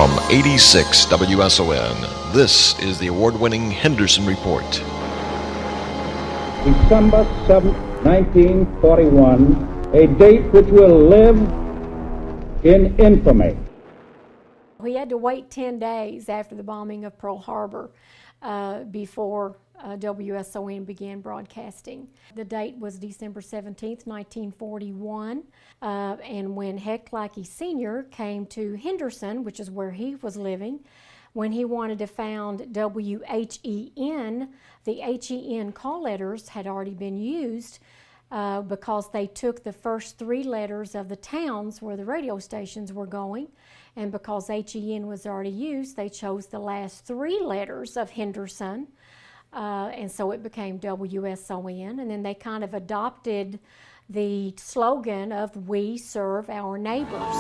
From 86 WSON, this is the award-winning Henderson Report. December 7, 1941, a date which will live in infamy. We had to wait 10 days after the bombing of Pearl Harbor before WSON began broadcasting. The date was December 17th, 1941, and when Heck Lackey Sr. came to Henderson, which is where he was living, when he wanted to found WHEN, the HEN call letters had already been used because they took the first three letters of the towns where the radio stations were going, and because HEN was already used, they chose the last three letters of Henderson, and so it became WSON, and then they kind of adopted the slogan of "We serve our neighbors."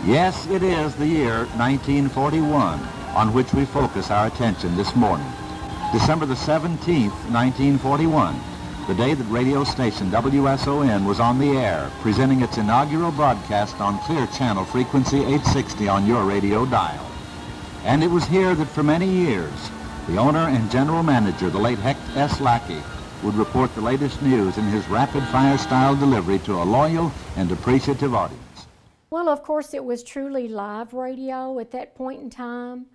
Yes, it is the year 1941 on which we focus our attention this morning. December the 17th, 1941, the day that radio station WSON was on the air, presenting its inaugural broadcast on clear channel frequency 860 on your radio dial. And it was here that for many years, the owner and general manager, the late Heck S. Lackey, would report the latest news in his rapid-fire style delivery to a loyal and appreciative audience. Well, of course, it was truly live radio at that point in time.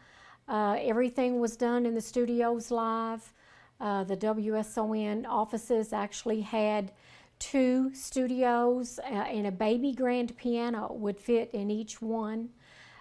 Everything was done in the studios live. The WSON offices actually had two studios, and a baby grand piano would fit in each one.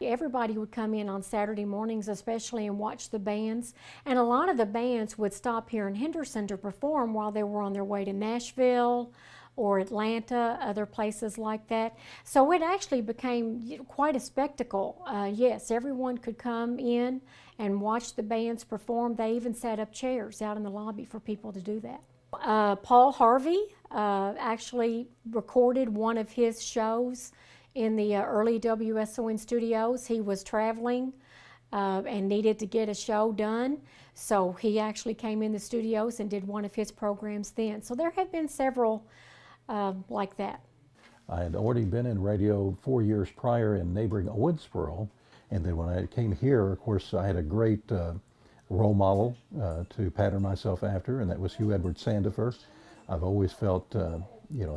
Everybody would come in on Saturday mornings especially and watch the bands, and a lot of the bands would stop here in Henderson to perform while they were on their way to Nashville or Atlanta, other places like that. So it actually became quite a spectacle. Yes, everyone could come in and watch the bands perform. They even set up chairs out in the lobby for people to do that. Paul Harvey actually recorded one of his shows in the early WSON studios. He was traveling and needed to get a show done, so he actually came in the studios and did one of his programs then. So there have been several like that. I had already been in radio 4 years prior in neighboring Owensboro, and then when I came here, of course, I had a great role model to pattern myself after, and that was Hugh Edward Sandifer. I've always felt,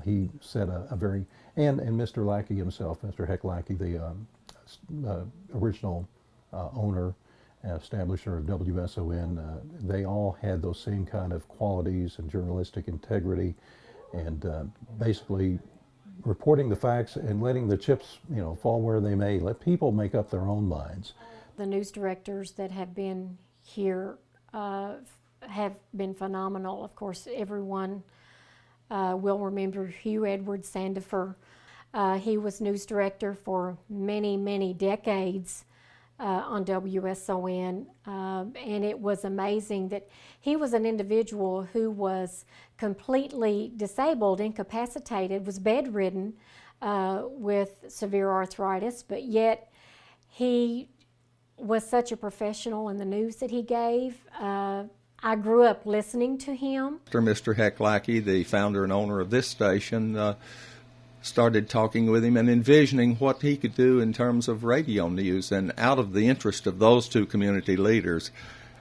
he set a very, and Mr. Lackey himself, Mr. Heck Lackey, the original owner and establisher of WSON, they all had those same kind of qualities and journalistic integrity, and basically reporting the facts and letting the chips, fall where they may. Let people make up their own minds. The news directors that have been here have been phenomenal. Of course, everyone will remember Hugh Edward Sandifer. He was news director for many, many decades on WSON, and it was amazing that he was an individual who was completely disabled, incapacitated, was bedridden with severe arthritis, but yet he was such a professional in the news that he gave. I grew up listening to him. Mr. Heck Lackey, the founder and owner of this station, started talking with him and envisioning what he could do in terms of radio news. And out of the interest of those two community leaders,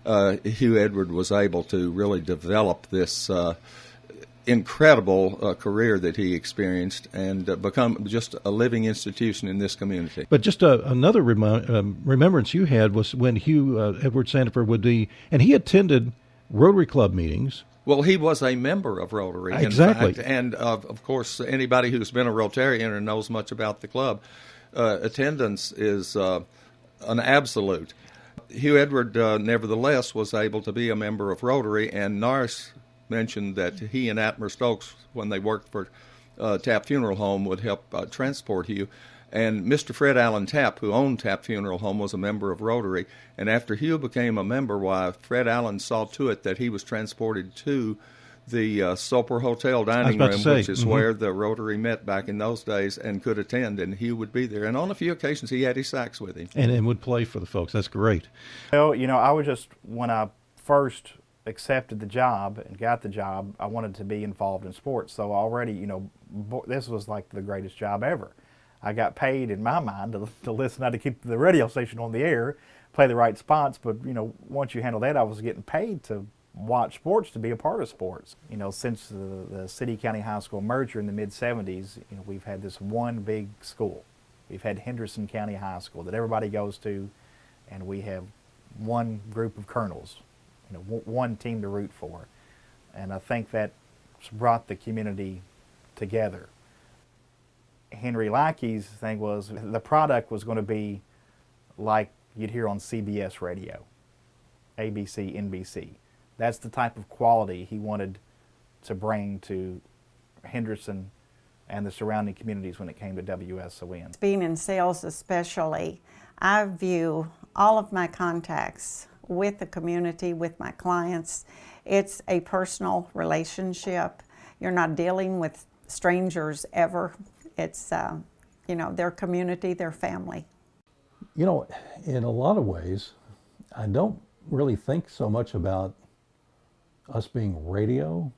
Hugh Edward was able to really develop this incredible career that he experienced and become just a living institution in this community. But just another remembrance you had was when Hugh Edward Sandifer would be, and he attended Rotary Club meetings. Well, he was a member of Rotary, exactly. In fact, and of course, anybody who's been a Rotarian or knows much about the club, attendance is an absolute. Hugh Edward, nevertheless, was able to be a member of Rotary, and Norris mentioned that he and Atmer Stokes, when they worked for Tapp Funeral Home, would help transport Hugh. And Mr. Fred Allen Tapp, who owned Tapp Funeral Home, was a member of Rotary. And after Hugh became a member, Fred Allen saw to it that he was transported to the Soper Hotel dining room, which is where the Rotary met back in those days, and could attend, and Hugh would be there. And on a few occasions, he had his sax with him. And would play for the folks. That's great. Well, I was just, when I first accepted the job and got the job, I wanted to be involved in sports. So already, this was like the greatest job ever. I got paid, in my mind, to listen, how to keep the radio station on the air, play the right spots. But once you handle that, I was getting paid to watch sports, to be a part of sports. Since the city-county high school merger in the mid-'70s, we've had this one big school. We've had Henderson County High School that everybody goes to, and we have one group of colonels, one team to root for. And I think that's brought the community together. Henry Lackey's thing was the product was going to be like you'd hear on CBS radio, ABC, NBC. That's the type of quality he wanted to bring to Henderson and the surrounding communities when it came to WSON. Being in sales especially, I view all of my contacts with the community, with my clients, it's a personal relationship. You're not dealing with strangers ever. It's, their community, their family. In a lot of ways, I don't really think so much about us being radio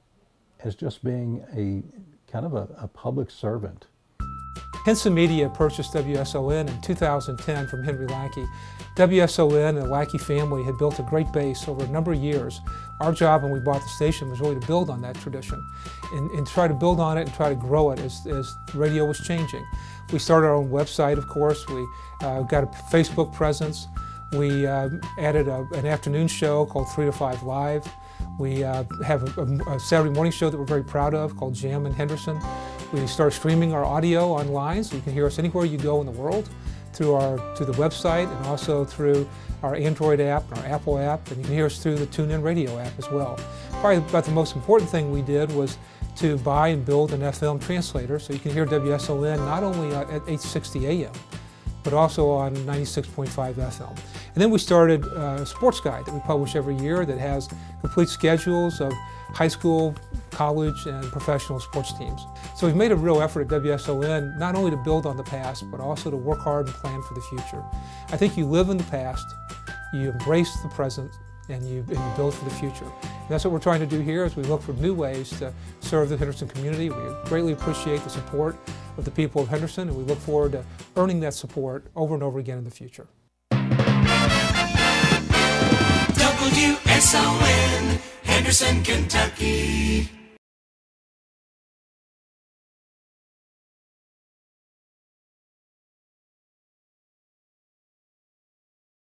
as just being a kind of a public servant. Henson Media purchased WSON in 2010 from Henry Lackey. WSON and the Lackey family had built a great base over a number of years. Our job when we bought the station was really to build on that tradition and try to build on it and try to grow it as radio was changing. We started our own website, of course. We got a Facebook presence. We added an afternoon show called 3 to 5 Live. We have a Saturday morning show that we're very proud of called Jam in Henderson. We started streaming our audio online, so you can hear us anywhere you go in the world through the website and also through our Android app and our Apple app, and you can hear us through the TuneIn Radio app as well. Probably about the most important thing we did was to buy and build an FM translator so you can hear WSON not only at 860 AM, but also on 96.5 FM. And then we started a sports guide that we publish every year that has complete schedules of high school, college, and professional sports teams. So we've made a real effort at WSON not only to build on the past, but also to work hard and plan for the future. I think you live in the past, you embrace the present, and you build for the future. And that's what we're trying to do here as we look for new ways to serve the Henderson community. We greatly appreciate the support of the people of Henderson, and we look forward to earning that support over and over again in the future. WSON, Henderson, Kentucky.